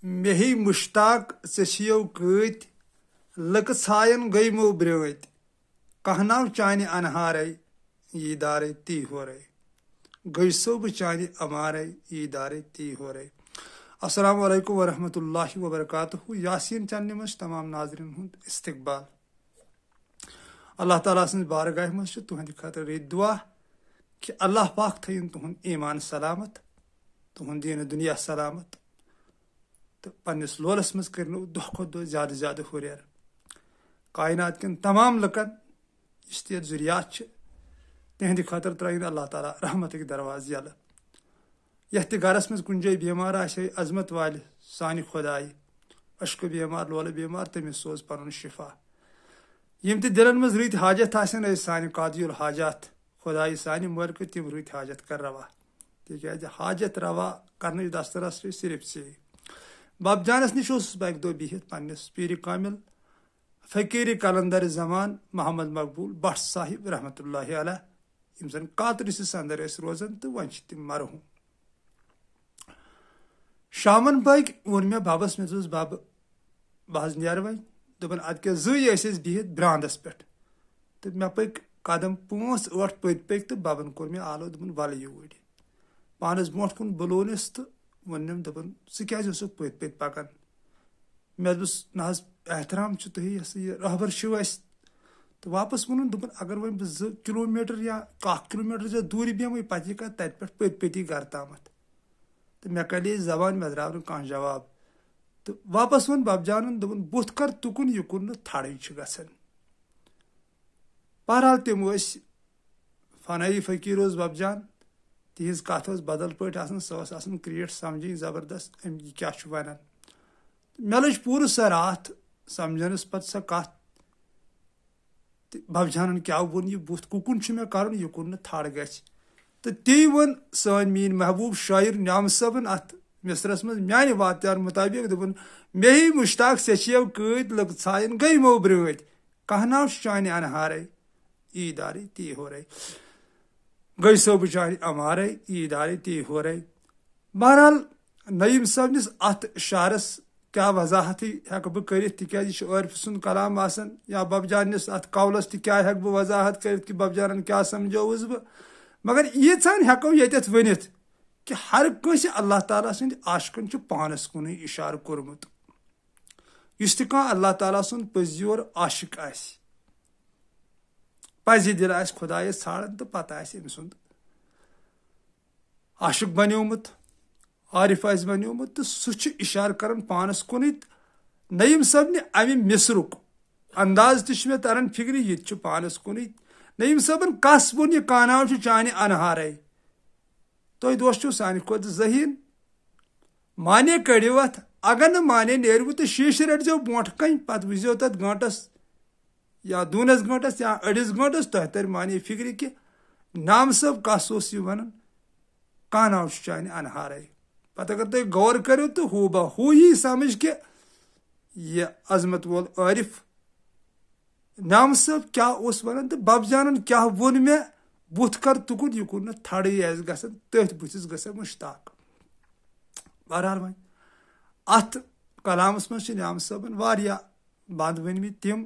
मेही मुश्ताक चशियो कत लक छायन गईमो ब्रोत कहनाव चान अनहार ईदार ती हो रे गईसो बह चान अमार ईदार ती हो रे। अस्सलामु अलैकुम वरहमतुल्लाहि वबरकातुहू। यासीन चन्ने मज तमाम नाजरीन हुंद इस्तकबाल। अल्लाह ताला सन्द बारगाह मज तुहंद खतर ये दुआ कि अल्लाह पाक थयन तुहंद ईमान सलामत, तुहंद दीन दुनिया सलामत, तो पन्निस लोलस मज करनो दुह खो दुह ज्यादा ज्यादा हुरियर कायनात कन तमाम लकन इस्तियत जुरियात तिहंद खतर त्रयन अल्लाह ताला रहमत के दरवाज यल। यथ गरस मज कुन जाय बीमार आसे अजमत वाल सानि खुदाई अश्क बीमार लोल बीमार तमिस सोज पन शिफा। यम त दिलन मज रुत हाजत आसन सानि कादियुल हाजात खुदाई सानि मलक तिम रुत हाजत कर रवा तिक हाजत रवा कर दस्तरस सिर्फ से बब जानस नश बक दो बिहित पन्निस पीर कामिल फकीर कलंदर जमान मोहम्मद मकबूल भट्ट साहिब रहमतुल्लाहि अलैह यम जन कातरिस अंदर रोजान तो वन तिम मरहूं। शामन बग वोन मे बबस मे बब बह नेर वन दोपन अद जस बिहित ब्रांदस पे तो मे पक कदम 5-8 पक तो बबन कोर मे आलो दोपन वल यूर पानस ब्रोट कुन बुलोनस तो वनम दोपन सह पत पकान मे दोस ना एहतराम तुह रहबर तो वापस वोन दोपन अगर वन 2 किलोमीटर या 1 किलोमीटर दूर बेम पे तत पे पति गर ताम तो मे कले जबान मे द्राव कह जवाब तो वापस वन बबजान दोपन बुथ कर तुकुन युकुन थड़े गसन। बहरहाल तम फनाई फकीर बबजान तिज कथ बदल पे सह क्रिएट समझ जबरदस्त अम क्या वन मे लज पूर सह रात समझनस पे सह कथ बबजान क्या वोन यह बुथ कुकुन मे कर युकुन थड़ ग तो ती वन सन मीन महबूब शायर न्याम सबन अत मिसरस मज म्यान वात्यार मुताबिक दोपन मेही मुश्ताक सेशियव कत लग छायन गई मो ब्रोत कहनाव चान अनहार ईदार ती हो रे गई सो चान अमार ईदार ती हो रे। बहरहाल नईम सबनिस अत शारस क्या वजाहत हेक बह कर तिरफ सुन कलाम आसन या बबजानस अत कौलस क्या हेक बह वजाहत कर कि बबजान क्या समझौस बह मगर यीचान हेको यत वनित कि हर कंस अल्लाह ताला सद आशिकन पानस कुन इशार कोरमुत युस त अल्लाह ताला सुन पजियोर आशिक पजि दिल खुदायस छाड़न तो पता अम सुंद आशिक बन्योमुत आरिफ बन्योमुत तो सह इशार कर पानस कुन। नईम सबन अमि मिसरुक अंदाज मे तरन फिक्र यह पानस कुन नईम सबन कस वोन यह कहनाव चान अनहार तुम दोस्त सान खुद जहीन माने कड़ो अत अगर न माने नेरव तो शीश रटो ब्रोट कन पे वो तथ गंटस या 2 गंटस या 2.5 गंटस तुह तर माने फिक्र कि नाम सब कस वन कहनाव चान अनहार पे अगर तुम गौर करो तो हू बहू ही समझ के यह अजमत वोल आरिफ नाम सब क्या वन तो बबजान क्या वोन मे बुथ कर तुकुन युकुन थड़े गसन तथ बुथिस गस मुश्ताक। बहरहाल वन अत कलामस मज न्याम सबन वारिया बंद वन तिम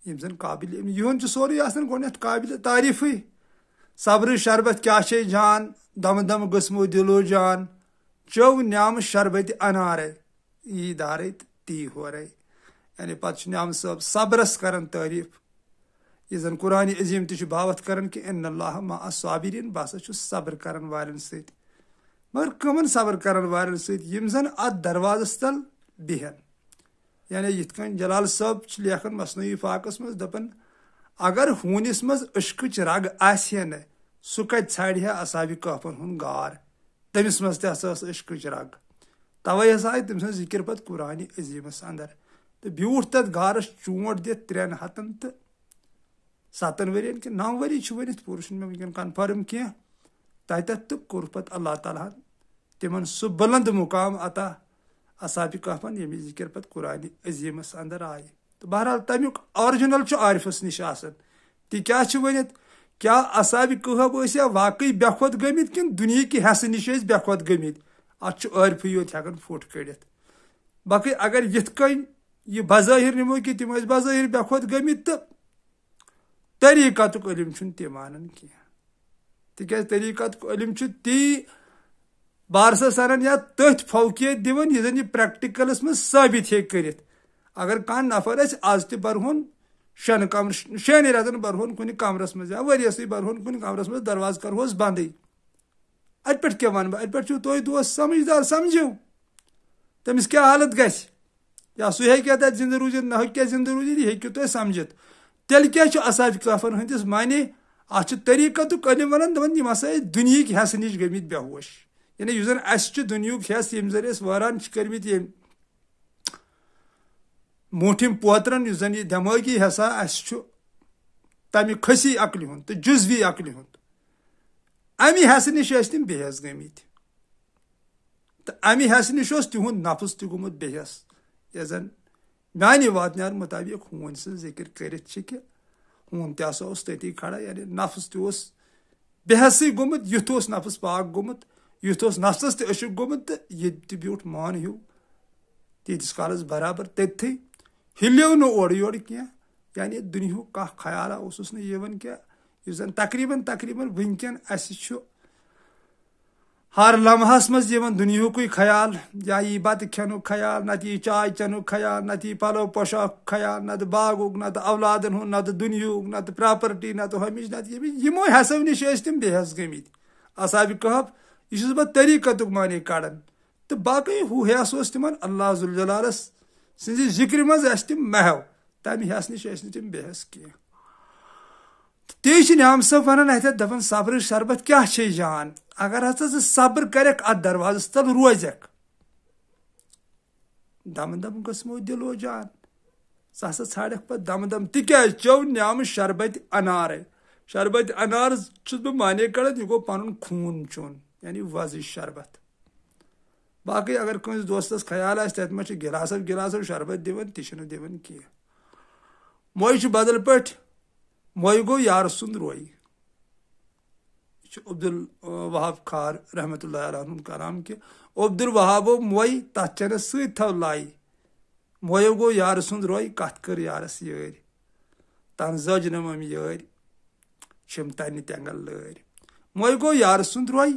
यम जन काबिल युन सोरे गोत काबिल तारीफ सब्र शरबत क्या जान दम दम गस्मो दिलो जान चौ न्याम शरबत अनार ईदार ती हो रे यानी पे न्याम सब सब्रस कर तारीफ यह जन कुरान अजीम बावत कर कि इन्नल्लाह मअ साबिरीन बह सब्र कर वालन सत मगर कमन सब्र कर वालन सत यम जन अत दरवाजस तल बिहन यानी यिथ कन जलाल साहब लेखन मसनवी फाकस मज दपन अगर हूनिस मज इश्क रग आसि न सह कत छाड़ असाबि कहफन हुन गार तमिस मज इश्क रग तवे हसा आय तम जिक्र पे कुरान अजीमस अंदर तो ब्यूठ तथ गारस चोट दित 3 हतन तो 7 वरियन कि 9 वरी वनित पूर मे वनकन कन्फर्म कह तत तो कोर पे अल्लाह ताला तिमन सह बुलंद मुकाम अता असाबि कहफन यमि जिक्र पे कुरान अजीमस अंदर आय। तो बहरहाल तमुक ऑरिजिनल आरिफस निश ति क्या वनित क्या असाबि कहब वाकई बेखुद गमित कि दुनिया कि हैस निश बेखुद गमित अत आरिफ योत हेकन फोट कड़ित बाकी अगर यथ कन यह बज़ाहिर निमो कि तम बज़ाहिर बेखुद गमित तो तरीक़त इल्म ति मानन कह तिक तरीक़त इल्म ती बारसस अनान या तथ फौकियत दिवन यह जन प्रैक्टिकलस में साबित हे कर अगर कह नफर आज तह बरहन शेन रतन बरहन कुन कमरस मज या वरियस बरहन कुन कमरस मज दरवाज करहोस बंद अत पे क्या वन बह अत तुम दोस्त समझदार समझो तमिस क्या हालत ग या सह हे तक जिंद रूजित ना हे जिंद रूजित यह हेकु तुम समझित तेल क्या असाब कफन हंदिस माने अत तरीक़त इल्म वन दपान यम हसा दुनिया हेस नश गमित बेहोश यानी जन अस दुनिया हेस यम जन वारान कर्मित मोठिम पोतरन जन यह दिमागी हसा अस तमि खसी अकल हुंद तो जुजवी अकल हुंद अमि हस नश तम बेहस गमित तो अमि हस नश तिहुंद नफ्स त गुमुत बेहस यह जन मानी वातनार मुताबिक हून से जिक्र कर हून तसा तती खड़ा यानी नफ्स तस बेहस गुमुत युथ नफ्स पाक गुमुत युथ नफ्सस तशुक गुमुत तो ये ब्यूठ मान हूँ तीस कालस बराबर तथी हिलो न ओर योर क्या यानी दुनिया कह ख्याल उस नवन क्या जन तकरीबन तकरीबन वनकन अस हर लम्हस मज दुनिया ख्याल या यह बत खेन ख्याल नत यह चाय चेन ख्याल नत यह पलो पोशाक ख्याल नत बागुक नत औलादन हूँ नत दुनिया नत प्रॉपर्टी नत हमिश नत यमो हसो नश तम बेहस गमित असाब कहफ यह बह तरीक़त माने कड़न तो बाकी हू हस तिमन अल्लाह जुल जलालस सि जिक्र मज तम महव तमि हस नश तम बेहस कह ती न्याम सब वन अत दपान सब्र शरबत क्या जान अगर हसा सब्र करक अत दरवाजस तल रोजक दम दम गस्मो दिलो जान सह हसा छाड़क पे दम दम तिक चो न्याम शरबत अनार बह माने कड़न यह गो पन खून चुन यानी वज़ शरबत बाकी अगर कंस दोस्तस ख्याल आस तत मे गिलासो गिलासो शरबत दिवन तह दिवन कह मोय बदल पे मोय गो यार सुंद रोई अब्दुल वहाब खार रहमतुल्लाह अलैहि कलाम के अब्दुल वहाबो मोय तथ चनस सौ लाई मोयो गो यार सुंद रोई कत कर यारस यार तन जज नम यार छम तन तेंगल लर मोय गो यार सुंद रोई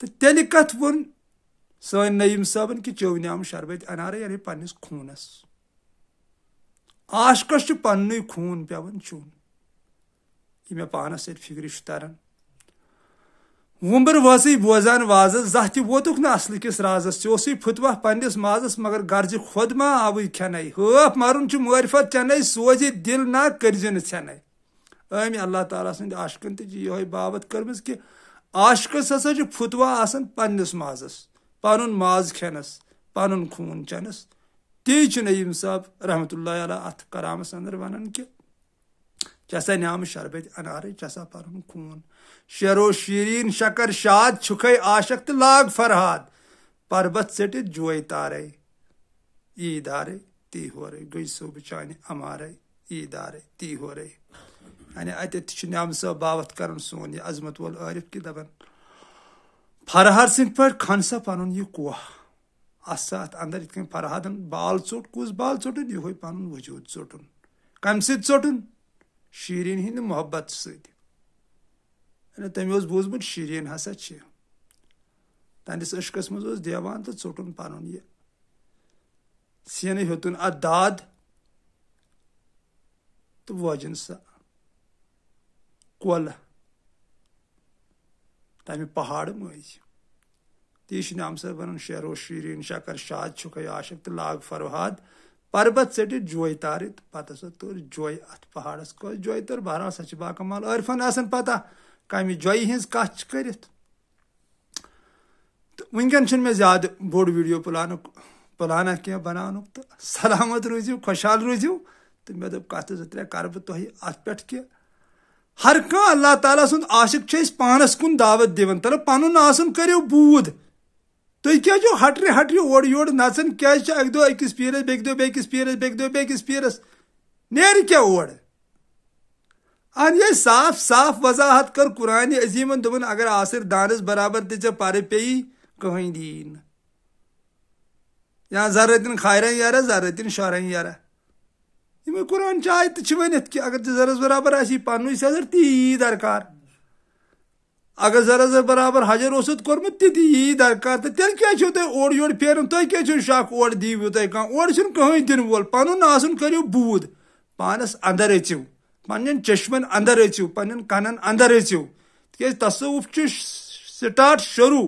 तो तेल कत वोन सन नईम साहबन कि चो न्याम शरबत अनार यानी पन्निस खूनस आशकस पन्नु खून पेवन चुन यह मे पानस फिक्र तरन वुम्बर वस बोजान वाज जह तह वोतुक न असल किस राजस चोस फुतवा पन्निस माजस मगर गर्ज खुद मा आव खेन हफ मरुन मारिफत चेन सोज दिल ना कर छेन अम अल्लाह ताला सद आशकन तह बाबत कर्म कि आशकस हसा फुतवा आसन पन्निस माजस पन माज खेनस पन खून चेनस ती नईम साहब रहमतुल्लाह अलैह अत करामस अंदर वन कि चसा न्याम शरबत अनार चसा पन खून शेरो शीरीन शकर शाद छुखे आशक तो लाग फरहाद पर्बत सट जोय तारे ईदारे ती हो रे गई सोब चाने अमारे ईदारे ती हो रे यानी अत न्याम साहब बावत कर सोन यह अजमत वोल आरिफ कि दपन फरहाद सिंह पे खनसा पन यह कुह असा अत अंदर इत फरहादन बाल चोट कुस बाल चोटन यह पन वजूद चोटन कम चोटन शीरीन हिंद मोहब्बत सत तमें बूजमुत शीरीन हसा तंदिस अशकस मज देवान तो चोटन पन यह सीन हेतुन अत दाद तो वजन सा कोल तमें पहाड़ मज ती नाम साहब वन शेरो शीरीन शकर शाद छुखे आशक तो लाग फरहाद पर्बत सट जोय तार पत तोर जोय अत पहाड़स कस जोय तर बहरहाल सच बाकमाल आरिफन आसन पता कम जोय हज कत कर वनकन मे ज्यादा बोड़ वीडियो प्लाना क्या बनान तो सलामत रूजू खुशहाल रूजू तो मे दोप कत जो त्रे कर बह अत पे कि हर कह अल्लाह ताला सुंद आशिक पानस कुन दावत दिवन तल पन आसन करो बूद तुम क्या हटरे हटरे ओर योर नचन क्या अक दो अकिस पीरस बेक दो बेकिस पीरस बेक दो बेकिस पीरस नेर क्या ओर अन ये साफ साफ वजाहत कर कुरान अजीमन दोपन अगर आसिर दानस बराबर ते पर पे कहीं दीन या ज़रतिन खायरन यारा ज़रतिन शरन यारा यम कुरान चाय तो वनित कि अगर ज़रस बराबर आसी पन्न सदर ती दरकार अगर ज़रस बराबर हजर ओसुत कोर्मुत ती दरकार तो तेल क्या छो तुम ओर योर फेरन तुम क्या शक ओर दीव तुम कह ओर कहीं दिन वोल पन आसन करो बूद पानस अंदर अचो पन्न चश्मन अंदर अचो पन्न कनन अंदर अचो तक तसव्वुफ स्टार्ट शुरू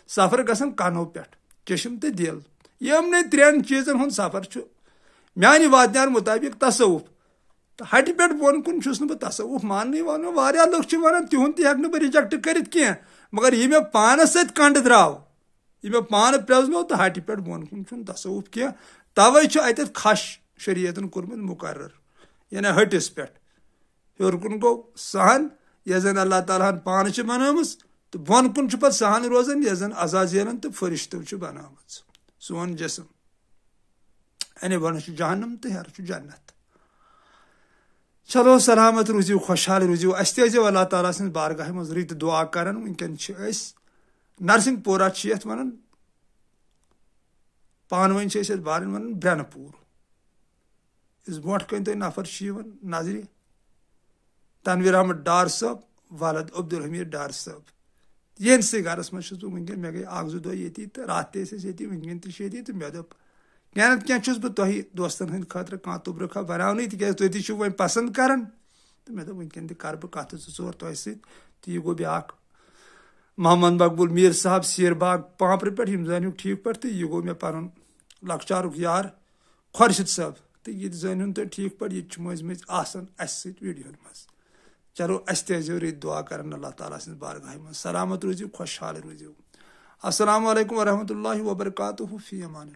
सफर गसन कनो पे चश्म तो दिल यमन त्रेन चीजन हूं सफर मानी वादन मुताबिक तसव्वुफ तो हटि पे बोन कुन बह तसव्वुफ मानने वाल वारिया लुक वन तिहुन तक बह रिजेक्ट कर मगर यह मे पानस सत कंड द्राव यह मे पान प्रेजनो तो हटि पे बोन कुन तसव्वुफ कह तवे अत खश शरीयतन कोर्मुत मुकर्रर यानी हटिस पे हेर कुन गो सहन यह जन अल्लाह ताला पान बनाम तो बोन कुन पे सहन रोजान यह जन अजाजिलन तो फरिश्तों बनाम सोन जिसम अने बन जहन्नम तो हेर जन्नत। चलो सलामत रूजियो खुशहाल रूजियो अस अल्लाह ताला सद बारगाह मज रित दुआ कर वनकन नरसिंहपुरा वन पानवन बारन वन ब्रनपुर इस ब्रोह कन तुम नफर नजर तनवीर अहमद डार साहब वलद अब्दुल हमीद डार साहब ये गरस मज वनकन मे गई अख जो दह ये तो रात ये वनकन ये तो मे दोप क्या क्या बह तुह दोस्तन हंद खतर कह तुब्रखा बनावन तुम तु वो पसंद कर तो मे दोप वनकन कर बह कत जोर तुह तो यह गो ब्या मोहम्मद मकबूल मीर साहब सीर बाग पांपर पे जान ठीक पे तो यह गो मे पन लकचारुक यार खुर्शिद साहब तो ये जान तुम ठीक पे ये मज मज आसान वीडियो मज चलो अस रित दुआ कर अल्लाह ताला सद बारगाह मज सलामत रूजियो खुशहाल रूजियो। अस्सलामु अलैकुम वरहमतुल्लाहि वबरकातुहू फी अमान।